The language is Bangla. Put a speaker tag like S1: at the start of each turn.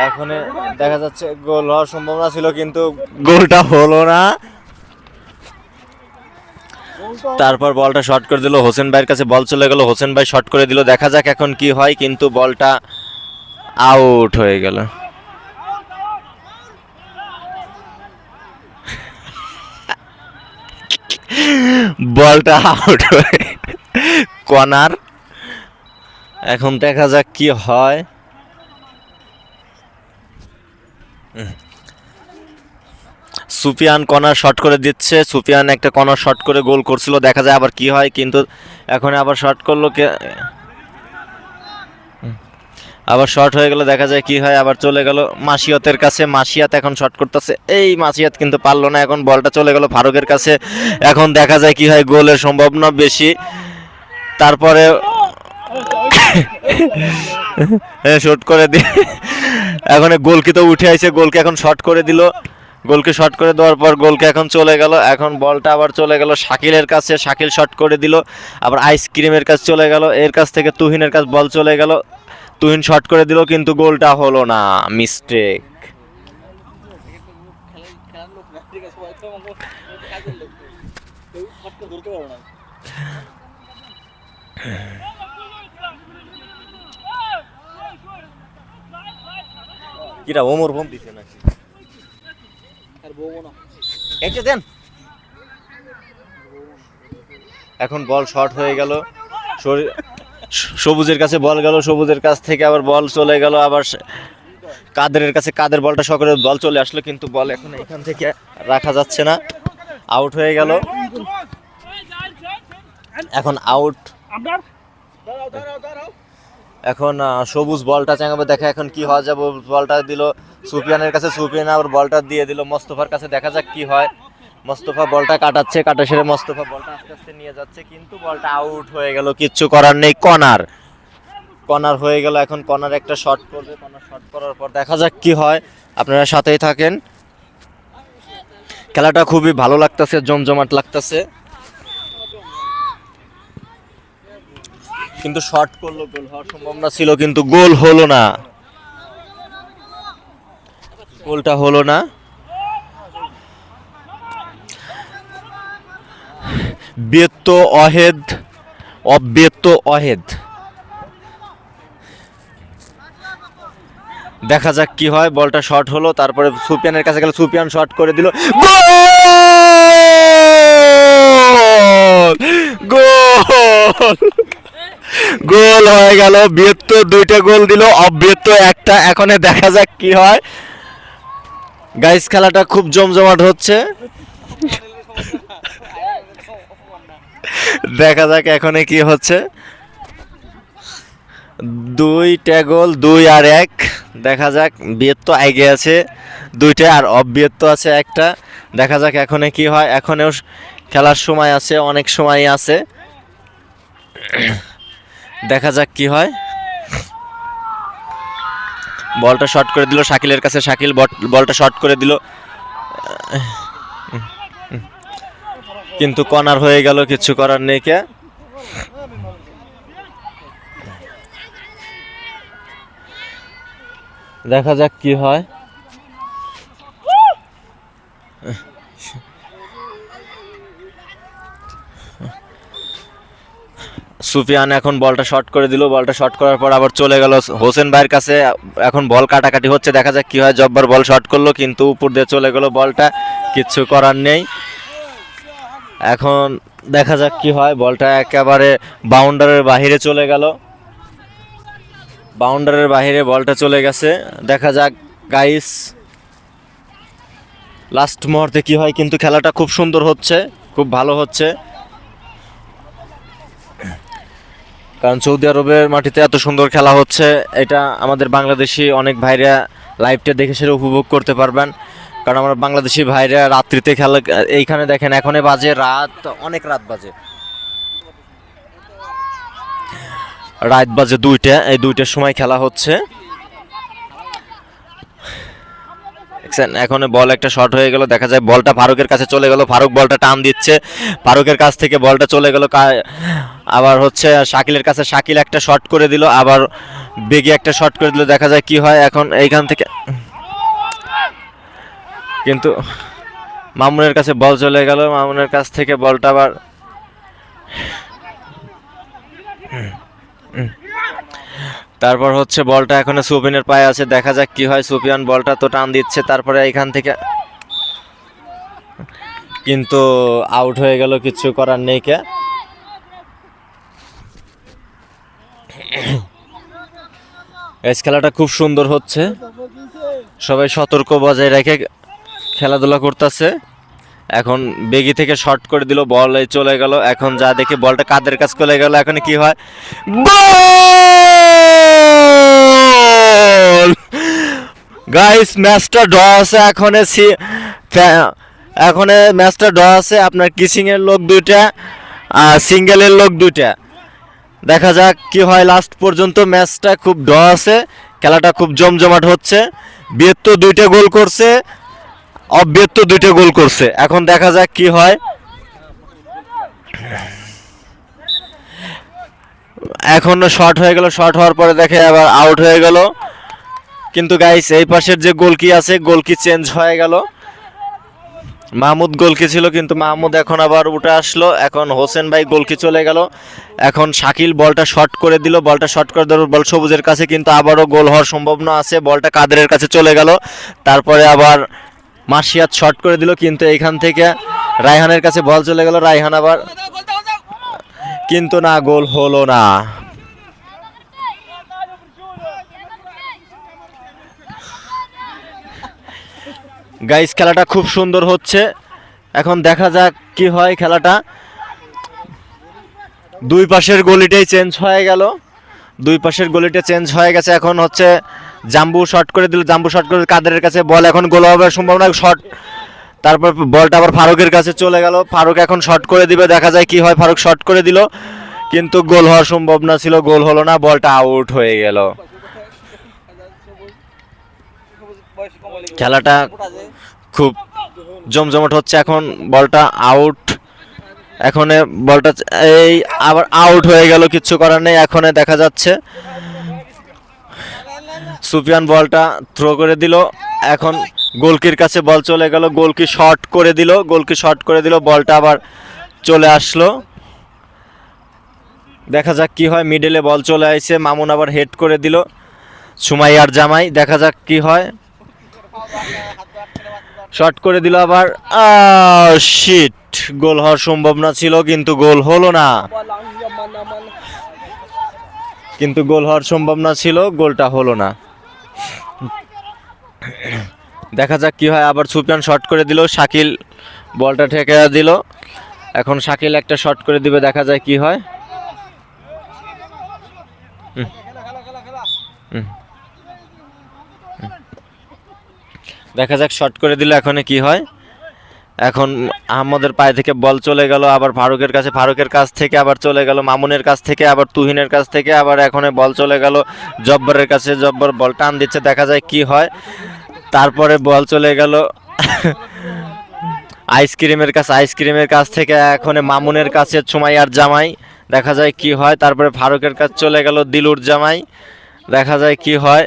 S1: এখন দেখা যাচ্ছে গোল হওয়ার সম্ভাবনা ছিল কিন্তু গোলটা হলো না। তারপর বলটা শর্ট করে দিল, হোসেন ভাইয়ের কাছে বল চলে গেল, হোসেন ভাই শর্ট করে দিল, দেখা যাক এখন কি হয়, কিন্তু বলটা আউট হয়ে গেল। বলটা আউট হয়ে কর্নার। এখন দেখা যাক কি হয়। সুফিয়ান কর্নার শট করে দিচ্ছে, সুফিয়ান একটা কর্নার শট করে গোল করছিল, দেখা যায় আবার কি হয়, কিন্তু এখন আবার শট করলো, আবার শর্ট হয়ে গেল, দেখা যায় কি হয়, আবার চলে গেল মাসিয়াতের কাছে, মাসিয়াত এখন শট করতেছে, এই মাসিয়াত কিন্তু পারলো না, এখন বলটা চলে গেল ফারুকের কাছে, এখন দেখা যায় কি হয়, গোলের সম্ভাবনা বেশি। তারপরে শট করে দিয়ে এখন গোলকি তো উঠে আইছে, গোলকে এখন শট করে দিল, গোলকে শট করে দেওয়ার পর গোলকে এখন চলে গেল, এখন বলটা আবার চলে গেল শাকিলের কাছে, শাকিল শট করে দিল, আবার আইসক্রিমের কাছে চলে গেল, এর কাছ থেকে তুহিনের কাছে বল চলে গেল, তুহিন শট করে দিল, কিন্তু গোলটা হলো না, মিস্টেক। কিরা ওমর বোম দিছে নাকি? এটা দেন। এখন বল শর্ট হয়ে গেল, সবুজের কাছে বল গেল, সবুজের কাছ থেকে আবার বল চলে গেল, আবার কাদেরের কাছে, কাদের বলটা শর্ট বল চলে আসলো, কিন্তু বল এখন এখান থেকে রাখা যাচ্ছে না, আউট হয়ে গেল। এখন আউট, এখন সবুজ বলটা চাঙাবে, দেখা এখন কি হওয়া যাবে, বলটা দিল সুফিয়ানের কাছে, সুফিয়ান আবার বলটা দিয়ে দিল মোস্তফার কাছে, দেখা যাক কি হয়। মোস্তফা বলটা কাটাচ্ছে, কাটা সেরে মোস্তফা বলটা আস্তে আস্তে নিয়ে যাচ্ছে, কিন্তু বলটা আউট হয়ে গেল, কিচ্ছু করার নেই, কর্নার, কর্নার হয়ে গেল। এখন কর্নার একটা শট করবে, কর্নার শট করার পর দেখা যাক কি হয়, আপনারা সাথেই থাকেন। খেলাটা খুবই ভালো লাগতেছে, জমজমাট লাগতেছে, কিন্তু শর্ট করলো, গোল হওয়ার সম্ভাবনা ছিল, কিন্তু গোল হলো না, গোলটা হলো না। ব্যর্থ অহেদ, অব্যর্থ অহেদ, দেখা যাক কি হয়। বলটা শর্ট হলো, তারপরে সুফিয়ানের কাছে গেল, সুফিয়ান শর্ট করে দিল, গোল, গোল হয়ে গেল। ব্যর্থ দুইটা গোল দিল, অব্যর্থ একটা। এখন দেখা যাক কি হয়। গাইস খেলাটা খুব জমজমাট হচ্ছে, দেখা যাক এখন কি হচ্ছে। দুইটা গোল, 2-1, দেখা যাক। ব্যর্থ আগে আছে দুইটা, আর অব্যর্থ আছে একটা, দেখা যাক এখন কি হয়। এখনও খেলার সময় আছে, অনেক সময় আছে, দেখা যাক কি হয়। বলটা শর্ট করে দিল শাকিলের কাছে, শাকিল বলটা শর্ট করে দিল, কিন্তু কর্নার হয়ে গেল, কিছু করার নেই। কে দেখা যাক কি হয়। সুফিয়ান এখন বলটা শর্ট করে দিল, বলটা শর্ট করার পর আবার চলে গেল হোসেন ভাইয়ের কাছে, এখন বল কাটাকাটি হচ্ছে, দেখা যাক কি হয়। জব্বার বল শর্ট করলো, কিন্তু উপর দিয়ে চলে গেল বলটা, কিচ্ছু করার নেই। এখন দেখা যাক কি হয়। বলটা একেবারে বাউন্ডারির বাহিরে চলে গেল, বাউন্ডারির বাহিরে বলটা চলে গেছে, দেখা যাক গাইস লাস্ট মুহূর্তে কি হয়। কিন্তু খেলাটা খুব সুন্দর হচ্ছে, খুব ভালো হচ্ছে, কারণ সৌদি আরবের মাটিতে এত সুন্দর খেলা হচ্ছে, এটা আমাদের বাংলাদেশি অনেক ভাইরা লাইভটা দেখে সেটা উপভোগ করতে পারবেন। কারণ আমার বাংলাদেশি ভাইরা রাত্রিতে খেলা, এইখানে দেখেন এখনই বাজে রাত, অনেক রাত বাজে, রাত বাজে 2টা, এই 2টার সময় খেলা হচ্ছে। দেখছেন এখন বল একটা শট হয়ে গেল, দেখা যায় বলটা ফারুকের কাছে চলে গেল, ফারুক বলটা টান দিচ্ছে, ফারুকের কাছ থেকে বলটা চলে গেল আবার হচ্ছে শাকিলের কাছে, শাকিল একটা শট করে দিল, আবার বেগি একটা শট করে দিল, দেখা যায় কি হয় এখন এইখান থেকে, কিন্তু মামুনের কাছে বল চলে গেল, মামুনের কাছ থেকে বলটা আবার তারপর হচ্ছে বলটা এখনো সুপিয়ানের পায়ে আছে, দেখা যাক কি হয়। সুপিয়ান বলটা তো টান দিচ্ছে, তারপরে এখান থেকে কিন্তু আউট হয়ে গেল, কিছু করার নেই। কে এই খেলাটা খুব সুন্দর হচ্ছে, সবাই সতর্ক বজায় রেখে খেলাধুলা করতেছে। এখন বেগি থেকে শর্ট করে দিল, বল চলে গেল, এখন যা দেখি বলটা কাদের কাছে চলে গেল, এখন কি হয়, গোল! গাইস ম্যাচটা ড্র আছে, এখন ম্যাচটা ড্র আছে, আপনার কিসিং এর লোক দুইটা আর সিঙ্গেলের লোক দুইটা, দেখা যাক কি হয় লাস্ট পর্যন্ত। ম্যাচটা খুব ড্র আছে, খেলাটা খুব জমজমাট হচ্ছে। বিয়েত্ত দুইটা গোল করছে, অব্যর্থ দুইটা গোল করছে, এখন দেখা যাক কি হয়। এখন শর্ট হয়ে গেল, শর্ট হওয়ার পরে দেখে আবার আউট হয়ে গেল, কিন্তু গাইস এই পাশের যে গোলকি আছে, গোলকি চেঞ্জ হয়ে গেল। মাহমুদ গোলকি ছিল, কিন্তু মাহমুদ এখন আবার উঠে আসলো, এখন হোসেন ভাই গোলকি চলে গেল। এখন শাকিল বলটা শর্ট করে দিল, বলটা শর্ট করে দেওয়ার বল সবুজের কাছে, কিন্তু আবারও গোল হওয়ার সম্ভাবনা আছে, বলটা কাদেরের কাছে চলে গেল। তারপরে আবার মাসিয়াত শর্ট করে দিল, কিন্তু এইখান থেকে রায়হানের কাছে বল চলে গেল, রায়হান আবার, কিন্তু না, গোল হলো না। গাইস খেলাটা খুব সুন্দর হচ্ছে, এখন দেখা যাক কি হয় খেলাটা। দুই পাশের গলিটাই চেঞ্জ হয়ে গেল, দুই পাশের গলিটা চেঞ্জ হয়ে গেছে। এখন হচ্ছে জাম্বু শর্ট করে দিল, জাম্বু শর্ট করে কাদেরের কাছে বল, এখন গোল হওয়ার সম্ভাবনা, শর্ট, তারপর বলটা আবার ফারুকের কাছে চলে গেল, ফারুক এখন শর্ট করে দিবে, দেখা যায় কি হয়। ফারুক শর্ট করে দিল, কিন্তু গোল হওয়ার সম্ভাবনা ছিল, গোল হলো না, বলটা আউট হয়ে গেল। খেলাটা খুব জমজমাট হচ্ছে, এখন বলটা আউট, এখন বলটা এই আবার আউট হয়ে গেল, কিচ্ছু করার নেই। এখন দেখা যাচ্ছে সুফিয়ান বলটা থ্রো করে দিল, এখন গোলকির কাছে বল চলে গেল, গোলকি শর্ট করে দিল, গোলকি শর্ট করে দিল, বলটা আবার চলে আসলো, দেখা যাক কি হয়। মিডলে বল চলে আসছে, মামুন আবার হেড করে দিল, সুমাইয়ার জামাই, দেখা যাক কি হয়। শর্ট করে দিল আবার, শিট, গোল হওয়ার সম্ভাবনা ছিল, কিন্তু গোল হলো না, কিন্তু গোল হওয়ার সম্ভাবনা ছিল, গোলটা হলো না। দেখা যাক কি হয়। আবার সুফিয়ান শর্ট করে দিল, শাকিল বলটা ঠেকে দিল, এখন শাকিল একটা শর্ট করে দিবে, দেখা যায় কি হয়। দেখা যাক শর্ট করে দিল, এখন কি হয়। এখন আহমদের পায়ে থেকে বল চলে গেল, আবার ফারুকের কাছে, ফারুকের কাছ থেকে আবার চলে গেল মামুনের কাছ থেকে, আবার তুহিনের কাছ থেকে, আবার এখন বল চলে গেল জব্বরের কাছে, জব্বর বল টান দিচ্ছে, দেখা যায় কি হয়। তারপরে বল চলে গেল আইসক্রিমের কাছে, আইসক্রিমের কাছ থেকে এখন মামুনের কাছে সুমাইয়ার জামাই, দেখা যায় কি হয়। তারপরে ফারুকের কাছে চলে গেল দিলুর জামাই, দেখা যায় কি হয়।